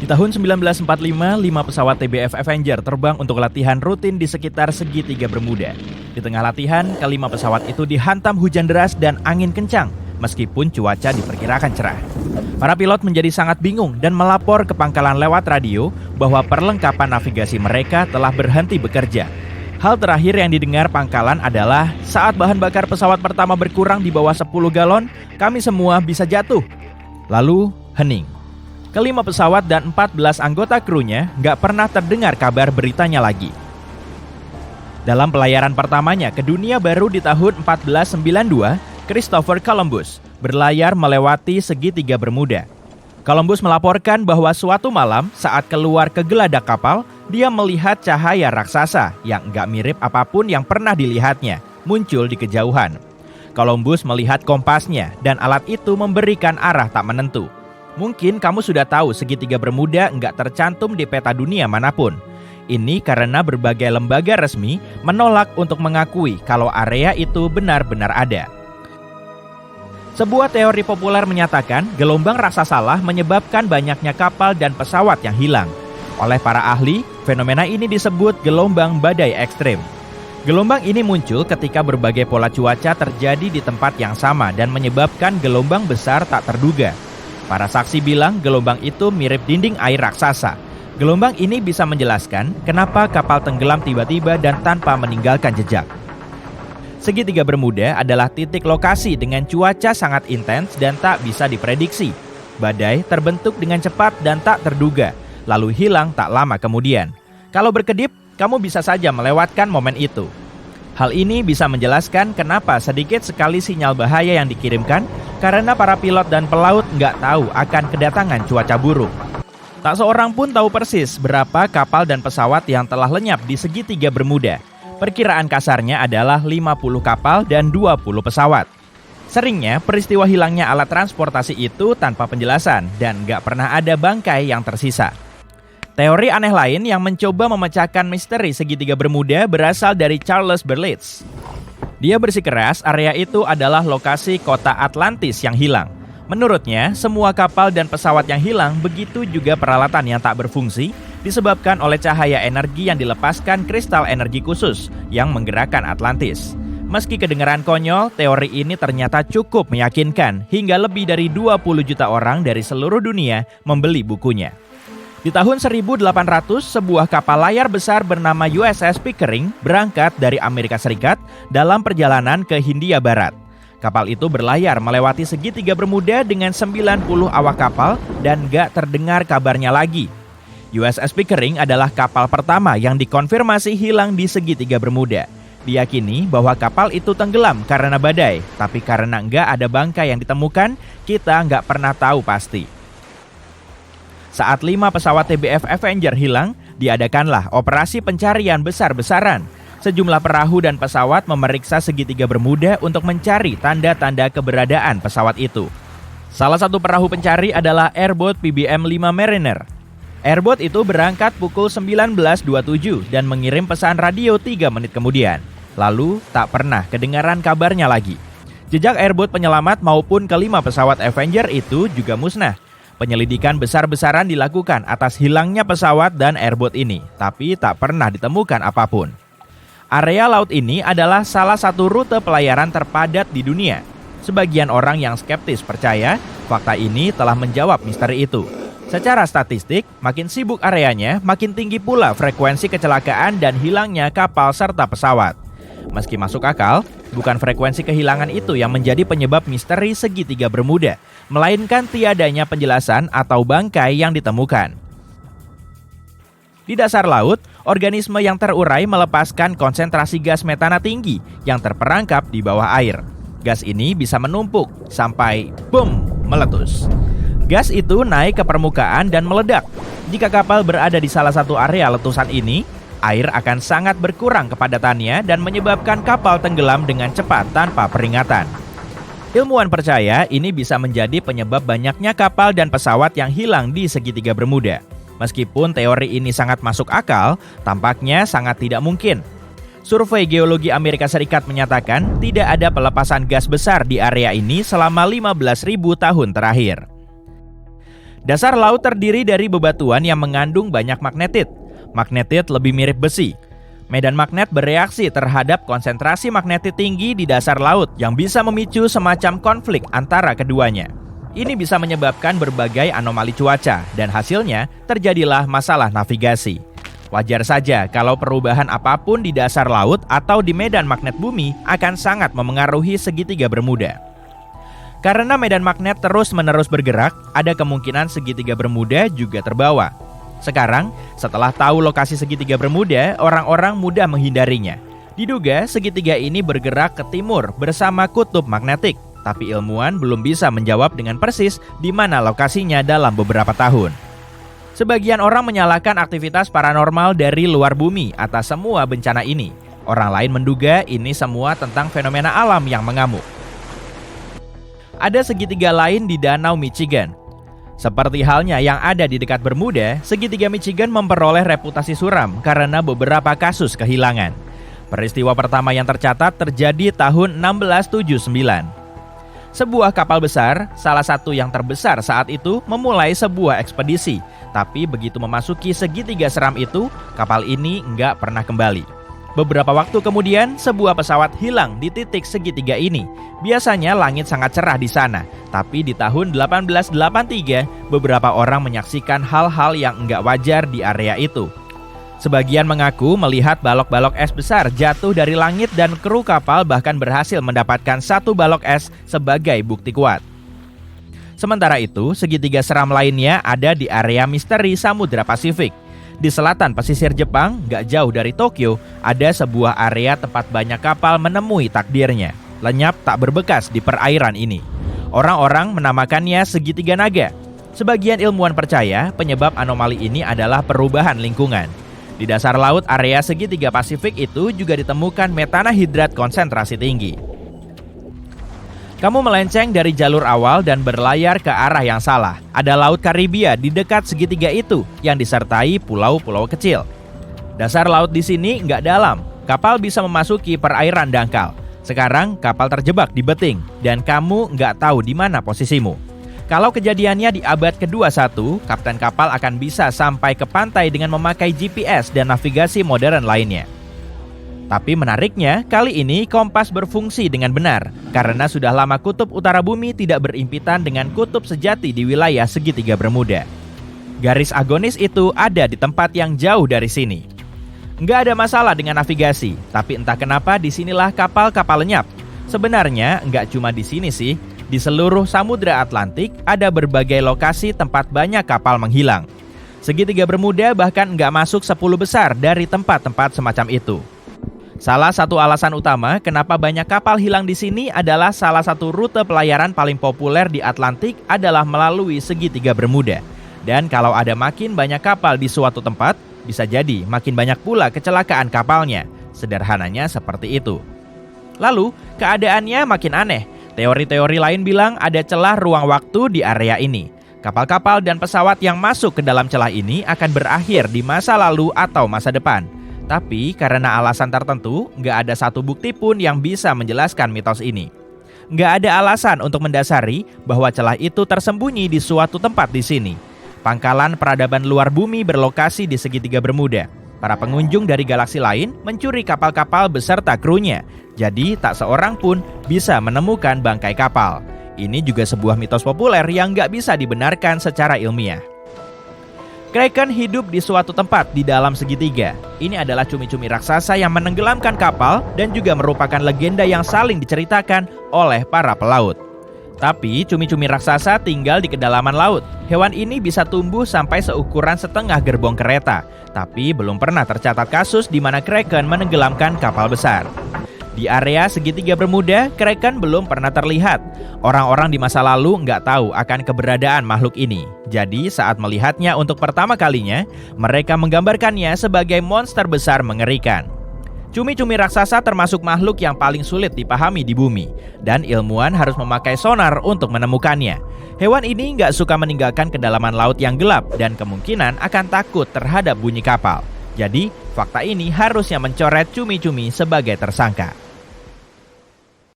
Di tahun 1945, 5 pesawat TBF Avenger terbang untuk latihan rutin di sekitar segitiga Bermuda. Di tengah latihan, kelima pesawat itu dihantam hujan deras dan angin kencang, meskipun cuaca diperkirakan cerah. Para pilot menjadi sangat bingung dan melapor ke pangkalan lewat radio bahwa perlengkapan navigasi mereka telah berhenti bekerja. Hal terakhir yang didengar pangkalan adalah saat bahan bakar pesawat pertama berkurang di bawah 10 galon, kami semua bisa jatuh. Lalu, hening. Kelima pesawat dan 14 anggota krunya nggak pernah terdengar kabar beritanya lagi. Dalam pelayaran pertamanya ke dunia baru di tahun 1492, Christopher Columbus berlayar melewati segitiga Bermuda. Columbus melaporkan bahwa suatu malam saat keluar ke geladak kapal, dia melihat cahaya raksasa yang nggak mirip apapun yang pernah dilihatnya muncul di kejauhan. Columbus melihat kompasnya dan alat itu memberikan arah tak menentu. Mungkin kamu sudah tahu segitiga Bermuda nggak tercantum di peta dunia manapun. Ini karena berbagai lembaga resmi menolak untuk mengakui kalau area itu benar-benar ada. Sebuah teori populer menyatakan gelombang raksasalah menyebabkan banyaknya kapal dan pesawat yang hilang. Oleh para ahli, fenomena ini disebut gelombang badai ekstrim. Gelombang ini muncul ketika berbagai pola cuaca terjadi di tempat yang sama dan menyebabkan gelombang besar tak terduga. Para saksi bilang gelombang itu mirip dinding air raksasa. Gelombang ini bisa menjelaskan kenapa kapal tenggelam tiba-tiba dan tanpa meninggalkan jejak. Segitiga Bermuda adalah titik lokasi dengan cuaca sangat intens dan tak bisa diprediksi. Badai terbentuk dengan cepat dan tak terduga, lalu hilang tak lama kemudian. Kalau berkedip, kamu bisa saja melewatkan momen itu. Hal ini bisa menjelaskan kenapa sedikit sekali sinyal bahaya yang dikirimkan karena para pilot dan pelaut nggak tahu akan kedatangan cuaca buruk. Tak seorang pun tahu persis berapa kapal dan pesawat yang telah lenyap di segitiga Bermuda. Perkiraan kasarnya adalah 50 kapal dan 20 pesawat. Seringnya peristiwa hilangnya alat transportasi itu tanpa penjelasan dan nggak pernah ada bangkai yang tersisa. Teori aneh lain yang mencoba memecahkan misteri segitiga Bermuda berasal dari Charles Berlitz. Dia bersikeras area itu adalah lokasi kota Atlantis yang hilang. Menurutnya, semua kapal dan pesawat yang hilang, begitu juga peralatan yang tak berfungsi, disebabkan oleh cahaya energi yang dilepaskan kristal energi khusus yang menggerakkan Atlantis. Meski kedengaran konyol, teori ini ternyata cukup meyakinkan hingga lebih dari 20 juta orang dari seluruh dunia membeli bukunya. Di tahun 1800, sebuah kapal layar besar bernama USS Pickering berangkat dari Amerika Serikat dalam perjalanan ke Hindia Barat. Kapal itu berlayar melewati segitiga Bermuda dengan 90 awak kapal dan gak terdengar kabarnya lagi. USS Pickering adalah kapal pertama yang dikonfirmasi hilang di segitiga Bermuda. Diyakini bahwa kapal itu tenggelam karena badai, tapi karena nggak ada bangkai yang ditemukan, kita nggak pernah tahu pasti. Saat 5 pesawat TBF Avenger hilang, diadakanlah operasi pencarian besar-besaran. Sejumlah perahu dan pesawat memeriksa segitiga Bermuda untuk mencari tanda-tanda keberadaan pesawat itu. Salah satu perahu pencari adalah airboat PBM-5 Mariner. Airboat itu berangkat pukul 19.27 dan mengirim pesan radio 3 menit kemudian. Lalu tak pernah kedengaran kabarnya lagi. Jejak airboat penyelamat maupun kelima pesawat Avenger itu juga musnah. Penyelidikan besar-besaran dilakukan atas hilangnya pesawat dan airboat ini, tapi tak pernah ditemukan apapun. Area laut ini adalah salah satu rute pelayaran terpadat di dunia. Sebagian orang yang skeptis percaya fakta ini telah menjawab misteri itu. Secara statistik, makin sibuk areanya, makin tinggi pula frekuensi kecelakaan dan hilangnya kapal serta pesawat. Meski masuk akal, bukan frekuensi kehilangan itu yang menjadi penyebab misteri segitiga Bermuda, melainkan tiadanya penjelasan atau bangkai yang ditemukan. Di dasar laut, organisme yang terurai melepaskan konsentrasi gas metana tinggi yang terperangkap di bawah air. Gas ini bisa menumpuk sampai boom, meletus. Gas itu naik ke permukaan dan meledak. Jika kapal berada di salah satu area letusan ini, air akan sangat berkurang kepadatannya dan menyebabkan kapal tenggelam dengan cepat tanpa peringatan. Ilmuwan percaya ini bisa menjadi penyebab banyaknya kapal dan pesawat yang hilang di segitiga Bermuda. Meskipun teori ini sangat masuk akal, tampaknya sangat tidak mungkin. Survei Geologi Amerika Serikat menyatakan tidak ada pelepasan gas besar di area ini selama 15.000 tahun terakhir. Dasar laut terdiri dari bebatuan yang mengandung banyak magnetit. Magnetit lebih mirip besi. Medan magnet bereaksi terhadap konsentrasi magnetit tinggi di dasar laut yang bisa memicu semacam konflik antara keduanya. Ini bisa menyebabkan berbagai anomali cuaca dan hasilnya terjadilah masalah navigasi. Wajar saja kalau perubahan apapun di dasar laut atau di medan magnet bumi akan sangat memengaruhi segitiga Bermuda. Karena medan magnet terus-menerus bergerak, ada kemungkinan segitiga Bermuda juga terbawa. Sekarang, setelah tahu lokasi segitiga Bermuda, orang-orang mudah menghindarinya. Diduga segitiga ini bergerak ke timur bersama kutub magnetik, tapi ilmuwan belum bisa menjawab dengan persis di mana lokasinya dalam beberapa tahun. Sebagian orang menyalahkan aktivitas paranormal dari luar bumi atas semua bencana ini. Orang lain menduga ini semua tentang fenomena alam yang mengamuk. Ada segitiga lain di Danau Michigan. Seperti halnya yang ada di dekat Bermuda, segitiga Michigan memperoleh reputasi suram karena beberapa kasus kehilangan. Peristiwa pertama yang tercatat terjadi tahun 1679. Sebuah kapal besar, salah satu yang terbesar saat itu, memulai sebuah ekspedisi. Tapi begitu memasuki segitiga seram itu, kapal ini nggak pernah kembali. Beberapa waktu kemudian, sebuah pesawat hilang di titik segitiga ini. Biasanya langit sangat cerah di sana, tapi di tahun 1883, beberapa orang menyaksikan hal-hal yang nggak wajar di area itu. Sebagian mengaku melihat balok-balok es besar jatuh dari langit dan kru kapal bahkan berhasil mendapatkan satu balok es sebagai bukti kuat. Sementara itu, segitiga seram lainnya ada di area misteri Samudra Pasifik. Di selatan pesisir Jepang, gak jauh dari Tokyo, ada sebuah area tempat banyak kapal menemui takdirnya. Lenyap tak berbekas di perairan ini. Orang-orang menamakannya segitiga naga. Sebagian ilmuwan percaya penyebab anomali ini adalah perubahan lingkungan. Di dasar laut area segitiga Pasifik itu juga ditemukan metanahidrat konsentrasi tinggi. Kamu melenceng dari jalur awal dan berlayar ke arah yang salah. Ada Laut Karibia di dekat segitiga itu yang disertai pulau-pulau kecil. Dasar laut di sini nggak dalam. Kapal bisa memasuki perairan dangkal. Sekarang kapal terjebak di beting dan kamu nggak tahu di mana posisimu. Kalau kejadiannya di abad ke-21, kapten kapal akan bisa sampai ke pantai dengan memakai GPS dan navigasi modern lainnya. Tapi menariknya, kali ini kompas berfungsi dengan benar, karena sudah lama kutub utara bumi tidak berimpitan dengan kutub sejati di wilayah segitiga Bermuda. Garis agonis itu ada di tempat yang jauh dari sini. Nggak ada masalah dengan navigasi, tapi entah kenapa disinilah kapal-kapal lenyap. Sebenarnya nggak cuma di sini sih, di seluruh Samudra Atlantik ada berbagai lokasi tempat banyak kapal menghilang. Segitiga Bermuda bahkan nggak masuk 10 besar dari tempat-tempat semacam itu. Salah satu alasan utama kenapa banyak kapal hilang di sini adalah salah satu rute pelayaran paling populer di Atlantik adalah melalui segitiga Bermuda. Dan kalau ada makin banyak kapal di suatu tempat, bisa jadi makin banyak pula kecelakaan kapalnya. Sederhananya seperti itu. Lalu, keadaannya makin aneh. Teori-teori lain bilang ada celah ruang waktu di area ini. Kapal-kapal dan pesawat yang masuk ke dalam celah ini akan berakhir di masa lalu atau masa depan. Tapi karena alasan tertentu, nggak ada satu bukti pun yang bisa menjelaskan mitos ini. Nggak ada alasan untuk mendasari bahwa celah itu tersembunyi di suatu tempat di sini. Pangkalan peradaban luar bumi berlokasi di segitiga Bermuda. Para pengunjung dari galaksi lain mencuri kapal-kapal beserta krunya. Jadi tak seorang pun bisa menemukan bangkai kapal. Ini juga sebuah mitos populer yang nggak bisa dibenarkan secara ilmiah. Kraken hidup di suatu tempat di dalam segitiga. Ini adalah cumi-cumi raksasa yang menenggelamkan kapal dan juga merupakan legenda yang saling diceritakan oleh para pelaut. Tapi cumi-cumi raksasa tinggal di kedalaman laut. Hewan ini bisa tumbuh sampai seukuran setengah gerbong kereta. Tapi belum pernah tercatat kasus di mana kraken menenggelamkan kapal besar. Di area segitiga Bermuda, kraken belum pernah terlihat. Orang-orang di masa lalu nggak tahu akan keberadaan makhluk ini. Jadi saat melihatnya untuk pertama kalinya, mereka menggambarkannya sebagai monster besar mengerikan. Cumi-cumi raksasa termasuk makhluk yang paling sulit dipahami di bumi. Dan ilmuwan harus memakai sonar untuk menemukannya. Hewan ini nggak suka meninggalkan kedalaman laut yang gelap dan kemungkinan akan takut terhadap bunyi kapal. Jadi, fakta ini harusnya mencoret cumi-cumi sebagai tersangka.